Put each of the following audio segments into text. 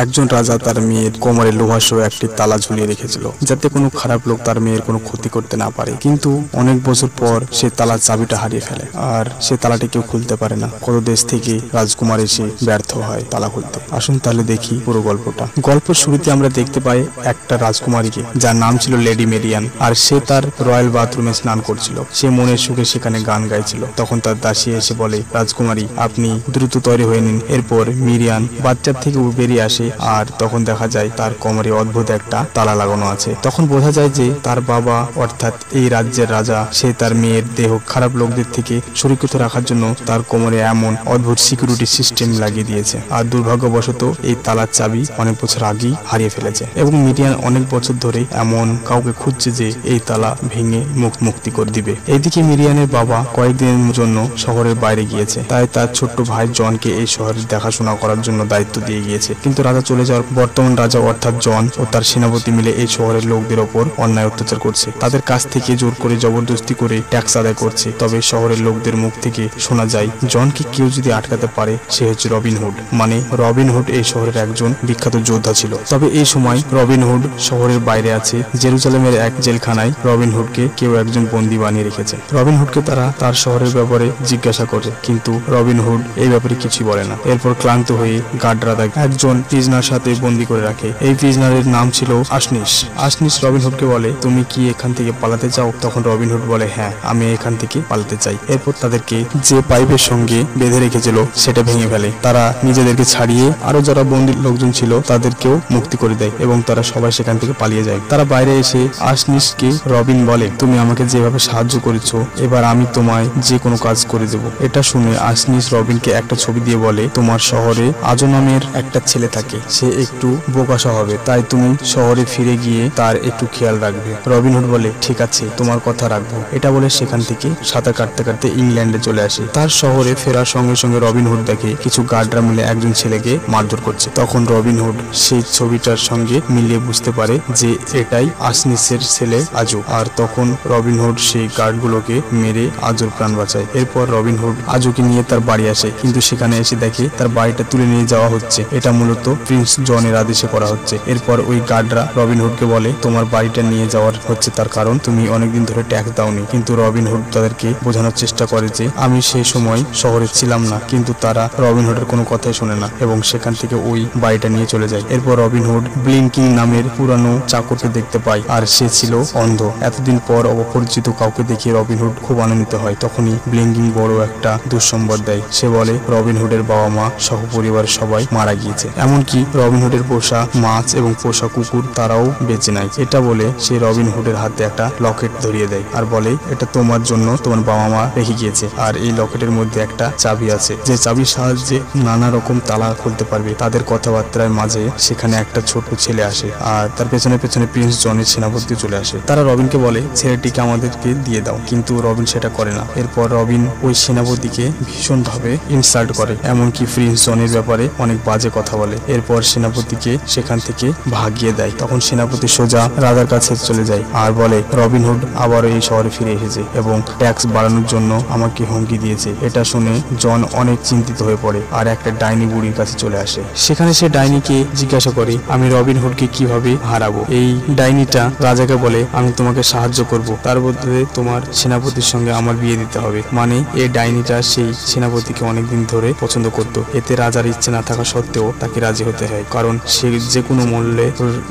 একজন রাজা তার মেয়ের কোমরে লোহাসহ একটি তালা ঝুলিয়ে রেখেছিল, যাতে কোনো খারাপ লোক তার মেয়ের কোনো ক্ষতি করতে না পারে। কিন্তু অনেক বছর পর সে তালার চাবিটা হারিয়ে ফেলে, আর সে তালাটি কেউ খুলতে পারে না। কত দেশ থেকে রাজকুমার এসে ব্যর্থ হয় তালা খুলতে। আসুন তাহলে দেখি পুরো গল্পটা। গল্পের শুরুতে আমরা দেখতে পাই একটা রাজকুমারীকে, যার নাম ছিল লেডি মেরিয়ান। আর সে তার রয়্যাল বাথরুমে স্নান করছিল। সে মনের সুখে সেখানে গান গাইছিল। তখন তার দাসী এসে বলে, রাজকুমারী আপনি দ্রুত তৈরি হয়ে নিন। এরপর মিরিয়ান বাচ্চার থেকে বেরিয়ে আসে, আর তখন দেখা যায় তার কোমরে অদ্ভুত একটা তালা লাগানো আছে। তখন বোঝা যায় যে তার বাবা অর্থাৎ এই রাজ্যের রাজা, সে তার মেয়ের দেহ খারাপ লোকদের থেকে সুরক্ষিত রাখার জন্য তার কোমরে এমন অদ্ভুত সিকিউরিটি সিস্টেম লাগিয়ে দিয়েছে। আর দুর্ভাগ্যবশত এই তালার চাবি অনেক বছর আগেই হারিয়ে ফেলেছে, এবং মিরিয়ান অনেক বছর ধরে এমন কাউকে খুঁজছে যে এই তালা ভেঙে মুক্তি করে দিবে। এইদিকে মিরিয়ানের বাবা কয়েকদিনের জন্য শহরের বাইরে গিয়েছে, তাই তার ছোট্ট ভাই জনকে এই শহরের দেখাশোনা করার জন্য দায়িত্ব দিয়ে গিয়েছে। কিন্তু রাজা চলে যাওয়ার বর্তমান রাজা অর্থাৎ জন ও তার সেনাপতি মিলে এই শহরের লোকদের ওপর অন্যায় অত্যাচার করছে। তাদের কাছ থেকে জোর করে জবরদস্তি করে ট্যাক্স আদায় করছে। তবে শহরের লোকদের মুখ থেকে শোনা যায়, জনকে কেউ যদি আটকাতে পারে সে হচ্ছে রবিন হুড। মানে রবিন হুড এই শহরের একজন বিখ্যাত যোদ্ধা ছিল। তবে এই সময় রবিন হুড শহরের বাইরে আছে। জেরুজালেমের এক জেলখানায় রবিন হুডকে কেউ একজন বন্দী বানিয়ে রেখেছে। রবিন হুডকে তারা তার শহরের ব্যাপারে জিজ্ঞাসা করে, কিন্তু রবিন হুড এই ব্যাপারে কিছুই বলে না। এরপর ক্লান্ত হয়ে গার্ডরা তাকে একজন প্রিজনার সাথে বন্দী করে রাখে। এই প্রিজনারের নাম ছিল আসনিস। আসনিস রবিন হুডকে বলে, তুমি কি এখান থেকে পালাতে চাও? তখন রবিন হুড বলে, হ্যাঁ, আমি এখান থেকে পালাতে চাই। এরপর তাদেরকে যে পাইপের সঙ্গে বেঁধে রেখেছিল সেটা ভেঙে ফেলে। তারা নিজেদেরকে ছাড়িয়ে আরো যারা বন্দী লোকজন ছিল তাদেরকেও মুক্তি করে দেয়, এবং তারা সবাই সেখান থেকে পালিয়ে যায়। তারা বাইরে এসে আসনিসকে রবিন বলে, তুমি আমাকে যেভাবে সাহায্য করেছো, এবার আমি তোমায় যে কোনো কাজ করে দেব। এটা শুনে আসনিস রবিনকে একটা ছবি দিয়ে বলে, তোমার শহরে আজো নামের একটা ছেলে থাকে, সে একটু বোকাশা হবে, তাই তুমি শহরে ফিরে গিয়ে তার একটু খেয়াল রাখবে। রবিন হুড বলে, ঠিক আছে, তোমার কথা রাখবো। এটা বলে সেখান থেকে সাঁতার কাটতে কাটতে ইংল্যান্ডে চলে আসে। তার শহরে ফেরার সঙ্গে সঙ্গে রবিন হুড দেখে কিছু গার্ডরা মিলে একজন ছেলেকে মারধর করছে। তখন রবিন হুড সেই ছবিটার সঙ্গে মিলিয়ে বুঝতে পারে যে এটাই আসনিসের ছেলে আজু। আর তখন রবিন হুড সেই গার্ডগুলোকে মেরে আজুর প্রাণ বাঁচায়। এরপর রবিন হুড আজুকে নিয়ে তার বাড়ি আসে, কিন্তু সেখানে এসে দেখে তার বাড়িটা তুলে নিয়ে যাওয়া হচ্ছে। এটা মূলত প্রিন্স জনের আদেশে করা হচ্ছে। এরপর ওই গার্ডরা রবিন হুডকে বলে, তোমার বাড়িটা নিয়ে যাওয়ার হচ্ছে তার কারণ তুমি অনেকদিন ধরে ট্যাক্স দাওনি। কিন্তু রবিন হুড তাদেরকে বোঝানোর চেষ্টা করে যে আমি সেই সময় শহরে ছিলাম না। কিন্তু তারা রবিন হুডের কোনো কথাই শোনে না, এবং সেখান থেকে ওই বাড়িটা নিয়ে চলে যায়। এরপর রবিন হুড ব্লিঙ্কিং নামের পুরানো চাকরকে দেখতে পায়, আর সে ছিল অন্ধ। এতদিন পর অপরিচিত কাউকে দেখে রবিন হুড খুব আনন্দিত হয়। তখনই ব্লিঙ্কিং বড় একটা দুঃসংবাদ দেয়। সে বলে রবিন হুডের বাবা মা সহ পরিবার সবাই মারা গিয়েছে, এমনকি রবিন হুডের পোষা মাছ এবং পোষা কুকুর তারাও বেঁচে নাই। এটা বলে সে রবিন হুডের হাতে একটা লকেট ধরিয়ে দেয়, আর বলে এটা তোমার জন্য তোমার বাবা মা রেখে গিয়েছে। আর এই লকেটের মধ্যে একটা চাবি আছে, যে চাবির সাহায্যে নানা রকম তালা খুলতে পারবে। তাদের কথাবার্তার মাঝে সেখানে একটা ছোট ছেলে আসে, আর তার পেছনে পেছনে প্রিন্স জনের সেনাপতি চলে আসে। তারা রবিনকে বলে ছেলেটিকে আমাদেরকে দিয়ে দাও, কিন্তু রবিন সেটা করে না। এরপর রবিন ওই সেনাপতিকে ভীষণভাবে ইনসাল্ট করে, এমনকি প্রিন্স জনের ব্যাপারে অনেক বাজে কথা বলে। এরপর সেনাপতিকে সেখান থেকে ভাগিয়ে দেয়। তখন সেনাপতি সোজা রাজার কাছে চলে যায় আর বলে, রবিন হুড আবারও এই শহরে ফিরে এসেছে এবং ট্যাক্স বাড়ানোর জন্য আমাকে হুমকি দিয়েছে। এটা শুনে জন অনেক চিন্তিত হয়ে পড়ে আর একটা ডাইনি বুড়ির কাছে চলে আসে। সেখানে সে ডাইনিকে জিজ্ঞাসা করে, আমি রবিন হুডকে কিভাবে হারাবো? এই ডাইনিটা রাজাকে বলে, আমি তোমাকে সাহায্য করব, তার বদলে তোমার সেনাপতির সঙ্গে আমার বিয়ে দিতে হবে। মানে এই ডাইনিটা সেই সেনাপতিকে অনেকদিন ধরে পছন্দ করত। এতে রাজার ইচ্ছে না থাকা সত্ত্বেও তাকে রাজি হতে হয়, কারণ সে যে কোনো মূল্যে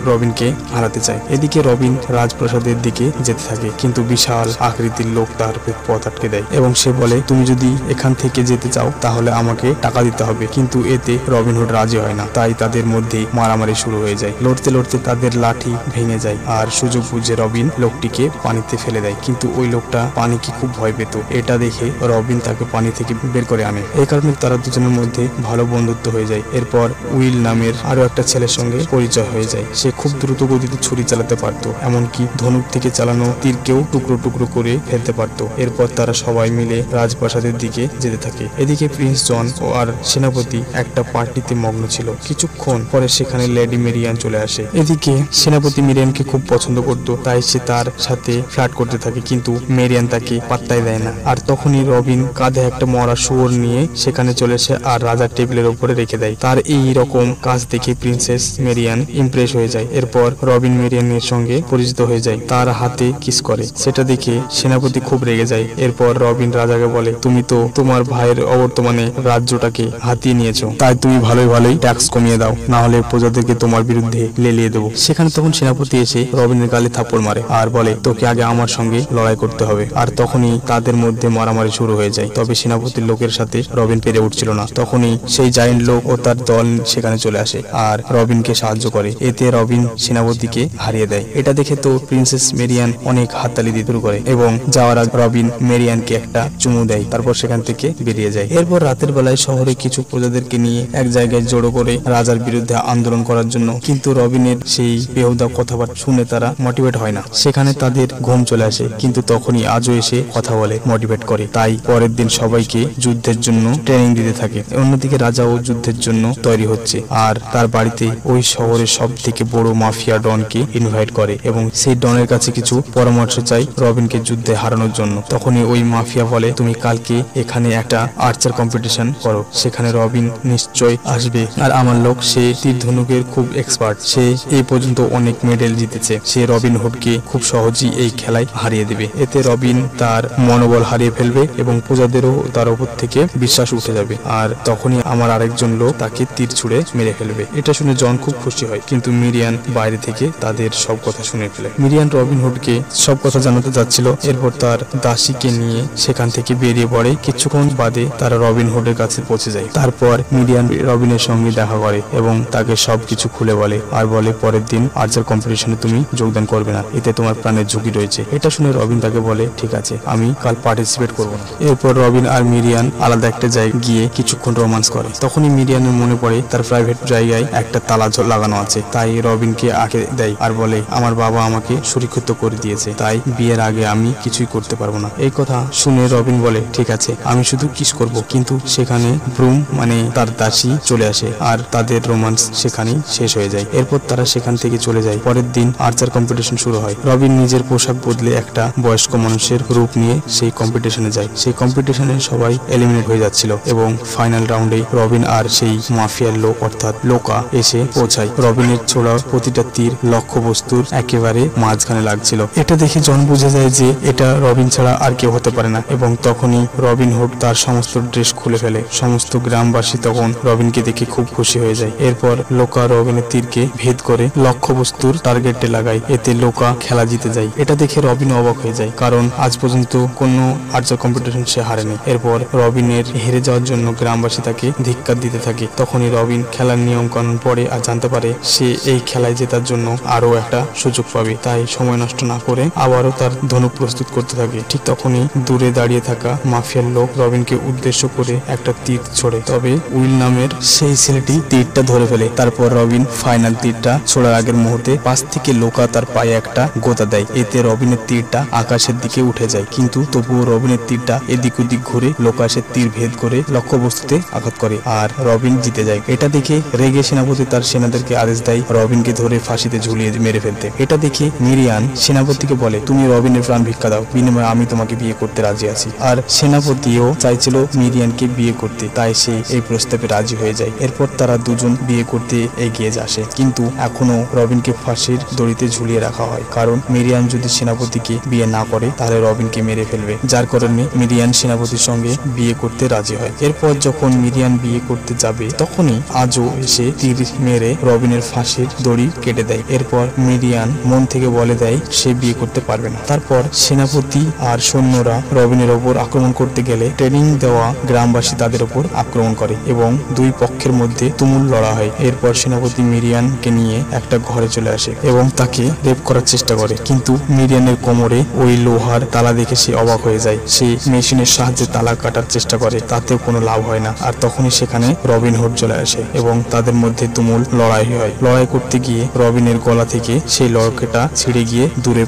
রবিনকে হারাতে চায়। এদিকে রবিন রাজপ্রাসাদের দিকে যেতে থাকে, কিন্তু বিশাল আকৃতির লোক তার পথ আটকে দেয় এবং সে বলে, তুমি যদি এখান থেকে যেতে চাও তাহলে আমাকে টাকা দিতে হবে। কিন্তু এতে রবিন হুড রাজি হয় না, তাই তাদের মধ্যে মারামারি শুরু হয়ে যায়। লড়তে লড়তে তাদের লাঠি ভেঙে যায়, আর সুযোগ বুঝে রবিন লোকটিকে পানিতে ফেলে দেয়। কিন্তু ওই লোকটা পানিকে খুব ভয় পেত। এটা দেখে রবিন তাকে পানি থেকে বের করে আনে। এই কারণে তারা দুজনের মধ্যে ভালো বন্ধুত্ব হয়ে যায়। এরপর উইল নামের আরো একটা ছেলের সঙ্গে পরিচয় হয়ে যায়। সে খুব দ্রুত গতিতে ছুরি চালাতে পারত, এমনকি ধনুক থেকে চালানো তীরকেও টুকরো টুকরো করে ফেলতে পারত। এরপর তারা সবাই মিলে রাজপ্রাসাদের দিকে যেতে থাকে। এদিকে প্রিন্স জন ও আর সেনাপতি একটা পার্টিতে মগ্ন ছিল। কিছুক্ষণ পরে সেখানে লেডি মেরিয়ান চলে আসে। এদিকে সেনাপতি মেরিয়ানকে খুব পছন্দ করত, তাই সে তার সাথে ফ্লার্ট করতে থাকে, কিন্তু মেরিয়ান তাকে পাত্তাই দেয় না। আর তখনই রবিন কাঁধে একটা মরা শুয়োর নিয়ে সেখানে চলে আসে আর রাজার টেবিলের উপরে রেখে দেয়। তার এই রকম কাজ দেখে প্রিন্সেস মেরিয়ান ইমপ্রেস হয়ে যায়। এরপর রবিন মেরিয়ানের সঙ্গে পরিচিত হয়ে যায়, তার হাতে কিস করে। সেটা দেখে সেনাপতি খুব রেগে যায়। এরপর রবিন রাজাকে বলে, তুমি তো তোমার ভাইয়ের অবর্তমানে রাজ্যটাকে হাতিয়ে নিয়েছো, তাই তুমি ভালোই ভালোই ট্যাক্স কমিয়ে দাও, না হলে প্রজাদেরকে তোমার বিরুদ্ধে লেলিয়ে দেবো। সেখানে তখন সেনাপতি এসে রবিনের গালে থাপ্পড় মারে আর বলে, তোকে আগে আমার সঙ্গে লড়াই করতে হবে। আর তখনই তাদের মধ্যে মারামারি শুরু হয়ে যায়। তবে সেনাপতির লোকের সাথে রবিন পেরে উঠছিল না। তখনই সেই জায়েন্ট লোক ও তার দল সেখানে চলে আসে আর রবিনকে সাহায্য করে। এতে রবিন সেনাপতিকে হারিয়ে দেয়। এটা দেখে তো প্রিন্সেস মেরিয়ান অনেক হাততালি দিতে শুরু করে এবং যাওয়ার আগে রবিন মেরিয়ানকে একটা চুমু দেয়, তারপর সেখান থেকে বেরিয়ে যায়। এরপর রাতের বেলায় শহরে কিছু প্রজাদেরকে নিয়ে এক জায়গায় জড়ো করে রাজার বিরুদ্ধে আন্দোলন করার জন্য, কিন্তু রবিনের সেই বেহুদা কথাবার্তা শুনে তারা মোটিভেট হয় না। সেখানে তাদের ঘুম চলে আসে, কিন্তু তখনই আজও এসে কথা বলে, মোটিভেট করে। তাই পরের দিন সবাইকে যুদ্ধের জন্য ট্রেনিং দিতে থাকে। অন্যদিকে রাজাও যুদ্ধের জন্য তৈরি হচ্ছে আর তার বাড়িতে ওই শহরের সব থেকে বড় মাফিয়া ডনকে ইনভাইট করে এবং সেই ডনের কাছে কিছু পরামর্শ চাই রবিনকে যুদ্ধে হারানোর জন্য। তখনই ওই মাফিয়া বলে, তুমি কালকে এখানে একটা আর্চার কম্পিটিশন করো, সেখানে রবিন নিশ্চয় আসবে। আর আমার লোক, সে তীর ধনুকের খুব এক্সপার্ট, সে এই পর্যন্ত অনেক মেডেল জিতেছে, সে রবিন হুডকে খুব সহজেই এই খেলায় হারিয়ে দেবে। এতে রবিন তার মনোবল হারিয়ে ফেলবে এবং প্রজাদেরও তার উপর থেকে বিশ্বাস উঠে যাবে। আর তখনই আমার আরেকজন লোক তাকে তীর ছুঁড়ে মেরে ফেলবে। এটা শুনে জন খুব খুশি হয়, কিন্তু মিরিয়ান বাইরে থেকে তাদের সব কথা শুনে ফেলে। মিরিয়ান রবিন হুডকে সব কথা জানাতে যাচ্ছিল। এরপর তার দাসীকে নিয়ে সেখান থেকে বেরিয়ে পড়ে। কিছুক্ষণ বাদে তারা রবিন হুডের কাছে পৌঁছে যায়। তারপর মিরিয়ান রবিনের সঙ্গে দেখা করে এবং তাকে সবকিছু খুলে বলে আর বলে, পরের দিন আর্চার কম্পিটিশনে তুমি যোগদান করবে না, এতে তোমার প্রাণের ঝুঁকি রয়েছে। এটা শুনে রবিন তাকে বলে, ঠিক আছে, আমি কাল পার্টিসিপেট করবো না। এরপর রবিন আর মিরিয়ান আলাদা একটা জায়গায় গিয়ে কিছুক্ষণ রোমান্স করে। তখনই মিরিয়ানের মনে পড়ে তার প্রাইভেট জায়গায় একটা তালা লাগানো আছে। তাই রবিনকে আঁকে দেয় আর বলে, আমার বাবা আমাকে সুরক্ষিত করে দিয়েছে, তাই বিয়ের আগে আমি কিছুই করতে পারবো না। এই কথা শুনে রবিন বলে, ঠিক আছে, আমি শুধু কিস করব। কিন্তু সেখানে ব্রুম মানে তার দাসী চলে আসে আর তাদের রোমান্স সেখানেই শেষ হয়ে যায়। এরপর তারা সেখান থেকে চলে যায়। পরের দিন আর্চার কম্পিটিশন শুরু হয়। রবিন নিজের পোশাক বদলে একটা বয়স্ক মানুষের রূপ নিয়ে সেই কম্পিটিশনে যায়। সেই কম্পিটিশনে সবাই এলিমিনেট হয়ে যাচ্ছিল এবং ফাইনাল রাউন্ডে রবিন আর সেই মাফিয়ার লোক অর্থাৎ লোকা এসে পৌঁছায়। রবিনের ছোড়া প্রতিটা তীর লক্ষ্যবস্তুর একেবারে মাঝখানে লাগছিল। এটা দেখে জন বুঝে যায় যে এটা রবিন ছাড়া আর কেউ হতে পারে না এবং তখনই রবিন হুড তার সমস্ত ড্রেস খুলে ফেলে। সমস্ত গ্রামবাসী তখন রবিনকে দেখে খুব খুশি হয়ে যায়। এরপর লোকা রবিনের তীরকে ভেদ করে লক্ষ্যবস্তুর টার্গেটে লাগায়, এতে লোকা খেলা জিতে যায়। এটা দেখে রবিন অবাক হয়ে যায়, কারণ আজ পর্যন্ত কোনো আর্চার কম্পিটিশন সে হারেনি। এরপর রবিনের হেরে যাওয়ার জন্য গ্রামবাসী তাকে ধিক্কার দিতে থাকে। তখনই রবিন খেলার নিয়ম কানুন পড়ে আর জানতে পারে সে এই খেলায় জেতার জন্য আরো একটা সুযোগ পাবে। তাই সময় নষ্ট না করে আবারও তার ধনুক প্রস্তুত করতে থাকে। ঠিক তখনই দূরে দাঁড়িয়ে থাকা মাফিয়ার লোক রবিনকে উদ্দেশ্য করে একটা তীর ছোড়ে, তবে উইল নামের সেই ছেলেটি তীরটা ধরে ফেলে। তারপর রবিন ফাইনাল তীরটা ছোড়ার আগের মুহূর্তে পাশ থেকে লোকা তার পায়ে একটা গোতা দেয়। এতে রবিনের তীরটা আকাশের দিকে উঠে যায়, কিন্তু তবুও রবিনের তীরটা এদিক ওদিক ঘুরে লোকাশের তীর ভেদ করে লক্ষ্যবস্তুতে আঘাত করে আর রবিন জিতে যায়। এটা দেখে রেগে সেনাপতি তার সেনাদেরকে আদেশ দেয় রবিনকে ধরে ফাঁসিতে ঝুলিয়ে মেরে ফেলতে। এটা দেখে মিরিয়ান সেনাপতিকে বলে, তুমি রবিনের প্রাণ ভিক্ষা দাও, বিনিময়ে আমি তোমাকে বিয়ে করতে রাজি আছি। আর সেনাপতিও চাইছিল মিরিয়ানকে বিয়ে করতে, তাই সে এই প্রস্তাবে রাজি হয়ে যায়। এরপর তারা দুজন বিয়ে করতে এগিয়ে আসে, কিন্তু এখনো রবিনকে ফাঁসির দড়িতে ঝুলিয়ে রাখা হয়, কারণ মিরিয়ান যদি সেনাপতিকে বিয়ে না করে তাহলে রবিনকে মেরে ফেলবে। যার কারণে মিরিয়ান সেনাপতির সঙ্গে বিয়ে করতে রাজি হয়। এরপর যখন মিরিয়ান বিয়ে করতে যাবে তখনই আজও এসে তীর মেরে রবিনের ফাঁসির দড়ি কেটে দেয়। এরপর মিরিয়ান মন থেকে বলে দেয় সে বিয়ে করতে পারবে না। তারপর সেনাপতি আর সৈন্যরা রবিনের ওপর আক্রমণ করতে গেলে ট্রেনিং দেওয়া গ্রামবাসী তাদের ওপর আক্রমণ করে এবং দুই পক্ষের মধ্যে তুমুল লড়া হয়। এরপর সেনাপতি মিরিয়ানকে নিয়ে একটা ঘরে চলে আসে এবং তাকে রেপ করার চেষ্টা করে, কিন্তু মিরিয়ানের কোমরে ওই লোহার তালা দেখে সে অবাক হয়ে যায়। সে মেশিনের সাহায্যে তালা কাটার চেষ্টা করে, তাতেও কোনো লাভ হয় না। আর তখনই সেখানে রবিন হুড চলে আসে এবং তাদের মধ্যে তুমুল লড়াই হয়। লড়াই করতে গিয়ে রবিনের গলা থেকে সেই লকেটটা ছিঁড়ে গিয়ে দূরে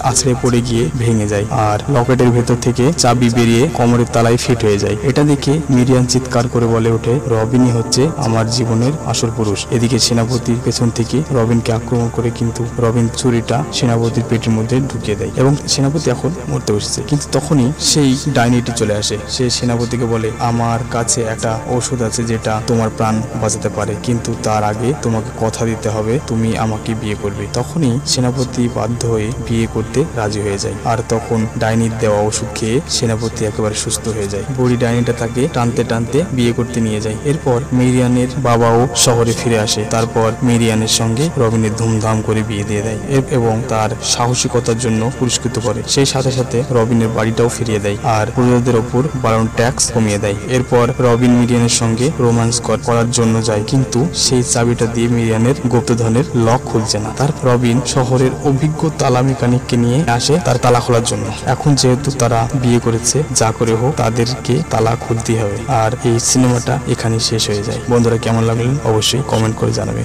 আছড়ে পড়ে গিয়ে ভেঙে যায় আর লকেটের ভেতর থেকে চাবি বেরিয়ে কোমরের তালায় ফিট হয়ে যায়। এটা দেখে মিরিয়ান চিৎকার করে বলে ওঠে, রবিনই হচ্ছে আমার জীবনের আসল পুরুষ। এদিকে সেনাপতির পেছন থেকে রবিনকে আক্রমণ করে, কিন্তু রবিন ছুরিটা সেনাপতির পেটের মধ্যে ঢুকিয়ে দেয় এবং সেনাপতি এখন মরতে বসেছে। কিন্তু তখনই সেই ডাইনিটি চলে আসে। সে সেনাপতিকে বলে, আমার কাছে একটা ঔষধ আছে যেটা তোমার প্রাণ বাঁচাতে যেতে পারে, কিন্তু তার আগে তোমাকে কথা দিতে হবে তুমি আমাকে বিয়ে করবে। তখনই সেনাপতি বাধ্য হয়ে বিয়ে করতে রাজি হয়ে যায়। আর তখন ডাইনির দেওয়া ওষুধ খেয়ে সেনাপতি একেবারে সুস্থ হয়ে যায়। বুড়ি ডাইনিটা তাকে টানতে টানতে বিয়ে করতে নিয়ে যায়। এরপর মেরিয়ানের বাবাও শহরে ফিরে আসে। তারপর মেরিয়ানের সঙ্গে রবিনের ধুমধাম করে বিয়ে দিয়ে দেয় এবং তার সাহসিকতার জন্য পুরস্কৃত করে। সেই সাথে সাথে রবিনের বাড়িটাও ফিরিয়ে দেয় আর প্রজাদের ওপর বারণ ট্যাক্স কমিয়ে দেয়। এরপর রবিন মিরিয়ানের সঙ্গে রোম্যান্স করার জন্য যায়, কিন্তু সেই চাবিটা দিয়ে মিরিয়ানের গুপ্তধনের লক খুলছে না। তার রবিন শহরের অভিজ্ঞ তালা মেকানিককে নিয়ে আসে তার তালা খোলার জন্য। এখন যেহেতু তারা বিয়ে করেছে, যা করে হোক তাদেরকে তালা খুলতে হবে। আর এই সিনেমাটা এখানে শেষ হয়ে যায়। বন্ধুরা, কেমন লাগলো অবশ্যই কমেন্ট করে জানাবে।